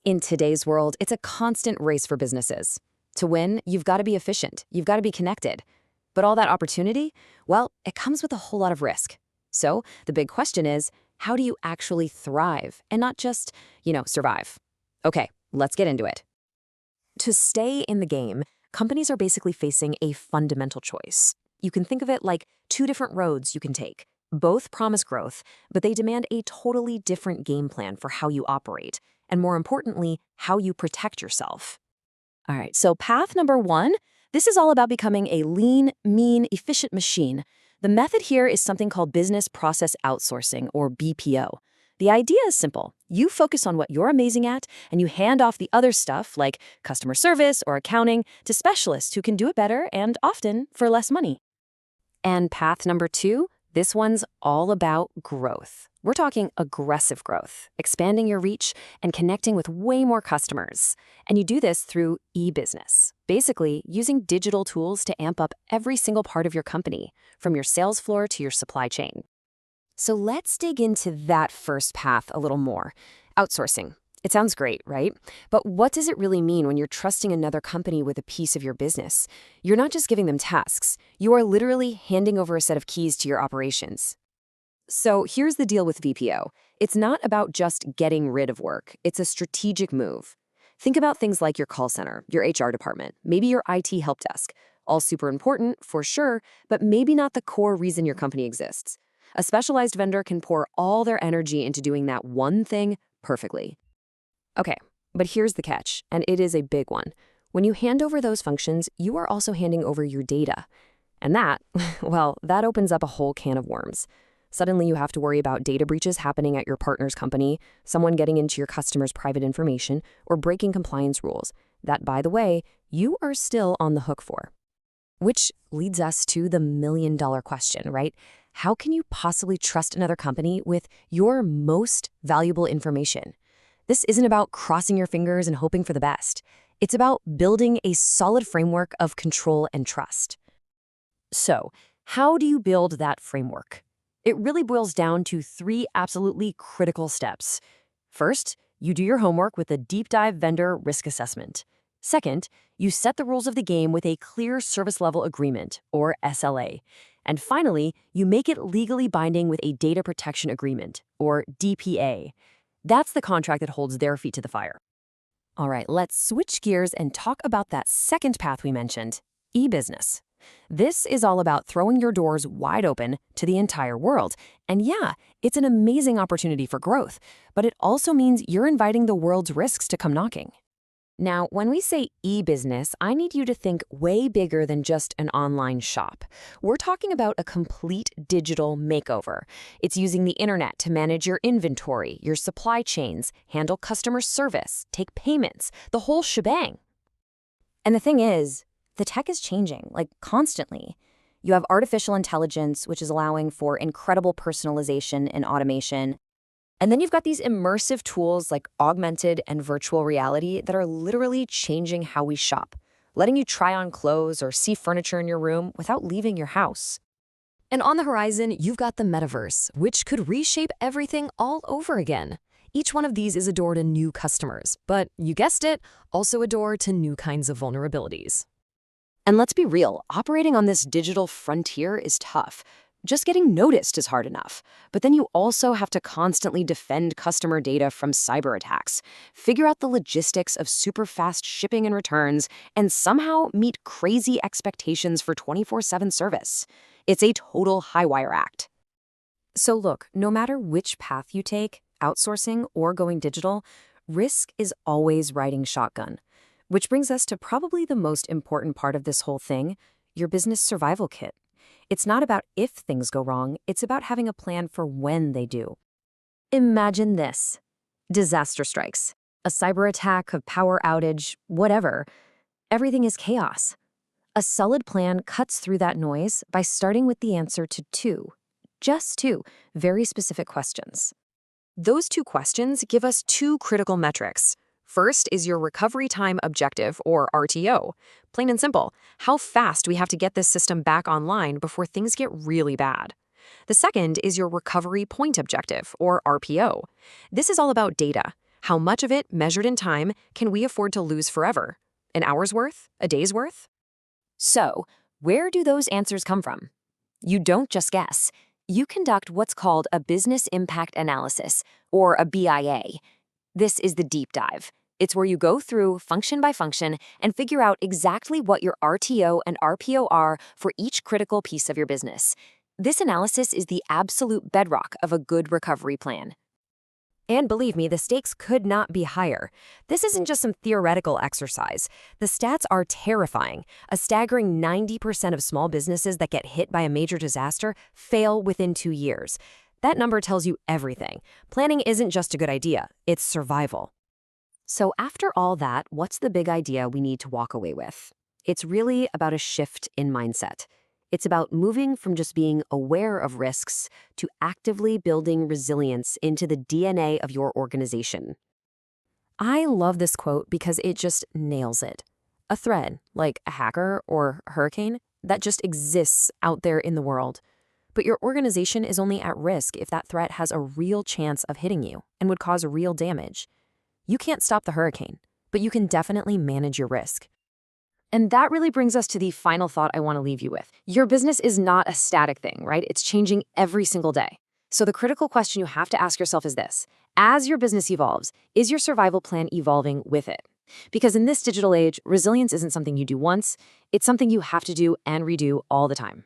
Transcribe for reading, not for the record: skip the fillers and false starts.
In today's world, it's a constant race for businesses. To win, you've got to be efficient, you've got to be connected. But all that opportunity, well, it comes with a whole lot of risk. So the big question is, how do you actually thrive and not just, survive? Okay, let's get into it. To stay in the game, companies are basically facing a fundamental choice. You can think of it like two different roads you can take. Both promise growth, but they demand a totally different game plan for how you operate, and more importantly, how you protect yourself. All right, so path number one, this is all about becoming a lean, mean, efficient machine. The method here is something called business process outsourcing, or BPO. The idea is simple. You focus on what you're amazing at, and you hand off the other stuff, like customer service or accounting, to specialists who can do it better and often for less money. And path number two, this one's all about growth. We're talking aggressive growth, expanding your reach and connecting with way more customers. And you do this through e-business, basically using digital tools to amp up every single part of your company, from your sales floor to your supply chain. So let's dig into that first path a little more. Outsourcing. It sounds great, right? But what does it really mean when you're trusting another company with a piece of your business? You're not just giving them tasks. You are literally handing over a set of keys to your operations. So here's the deal with VPO. It's not about just getting rid of work. It's a strategic move. Think about things like your call center, your HR department, maybe your IT help desk. All super important, for sure, but maybe not the core reason your company exists. A specialized vendor can pour all their energy into doing that one thing perfectly. Okay, but here's the catch, and it is a big one. When you hand over those functions, you are also handing over your data. And that, well, that opens up a whole can of worms. Suddenly you have to worry about data breaches happening at your partner's company, someone getting into your customer's private information, or breaking compliance rules. That, by the way, you are still on the hook for. Which leads us to the million-dollar question, right? How can you possibly trust another company with your most valuable information? This isn't about crossing your fingers and hoping for the best. It's about building a solid framework of control and trust. So, how do you build that framework? It really boils down to three absolutely critical steps. First, you do your homework with a deep dive vendor risk assessment. Second, you set the rules of the game with a clear service level agreement, or SLA. And finally, you make it legally binding with a data protection agreement, or DPA. That's the contract that holds their feet to the fire. All right, let's switch gears and talk about that second path we mentioned, e-business. This is all about throwing your doors wide open to the entire world. And yeah, it's an amazing opportunity for growth, but it also means you're inviting the world's risks to come knocking. Now, when we say e-business, I need you to think way bigger than just an online shop. We're talking about a complete digital makeover. It's using the internet to manage your inventory, your supply chains, handle customer service, take payments, the whole shebang. And the thing is, the tech is changing, constantly. You have artificial intelligence, which is allowing for incredible personalization and automation. And then you've got these immersive tools like augmented and virtual reality that are literally changing how we shop, letting you try on clothes or see furniture in your room without leaving your house. And on the horizon, you've got the metaverse, which could reshape everything all over again. Each one of these is a door to new customers, but you guessed it, also a door to new kinds of vulnerabilities. And let's be real, operating on this digital frontier is tough. Just getting noticed is hard enough, but then you also have to constantly defend customer data from cyber attacks, figure out the logistics of super fast shipping and returns, and somehow meet crazy expectations for 24/7 service. It's a total high-wire act. So look, no matter which path you take, outsourcing or going digital, risk is always riding shotgun. Which brings us to probably the most important part of this whole thing, your business survival kit. It's not about if things go wrong, it's about having a plan for when they do. Imagine this. Disaster strikes. A cyber attack, a power outage, whatever. Everything is chaos. A solid plan cuts through that noise by starting with the answer to just two, very specific questions. Those two questions give us two critical metrics. First is your recovery time objective, or RTO. Plain and simple, how fast we have to get this system back online before things get really bad. The second is your recovery point objective, or RPO. This is all about data. How much of it, measured in time, can we afford to lose forever? An hour's worth? A day's worth? So, where do those answers come from? You don't just guess. You conduct what's called a business impact analysis, or a BIA. This is the deep dive. It's where you go through function by function and figure out exactly what your RTO and RPO are for each critical piece of your business. This analysis is the absolute bedrock of a good recovery plan. And believe me, the stakes could not be higher. This isn't just some theoretical exercise. The stats are terrifying. A staggering 90% of small businesses that get hit by a major disaster fail within 2 years. That number tells you everything. Planning isn't just a good idea, it's survival. So after all that, what's the big idea we need to walk away with? It's really about a shift in mindset. It's about moving from just being aware of risks to actively building resilience into the DNA of your organization. I love this quote because it just nails it. A threat, like a hacker or a hurricane, that just exists out there in the world. But your organization is only at risk if that threat has a real chance of hitting you and would cause real damage. You can't stop the hurricane, but you can definitely manage your risk. And that really brings us to the final thought I want to leave you with. Your business is not a static thing, right? It's changing every single day. So the critical question you have to ask yourself is this: as your business evolves, is your survival plan evolving with it? Because in this digital age, resilience isn't something you do once, it's something you have to do and redo all the time.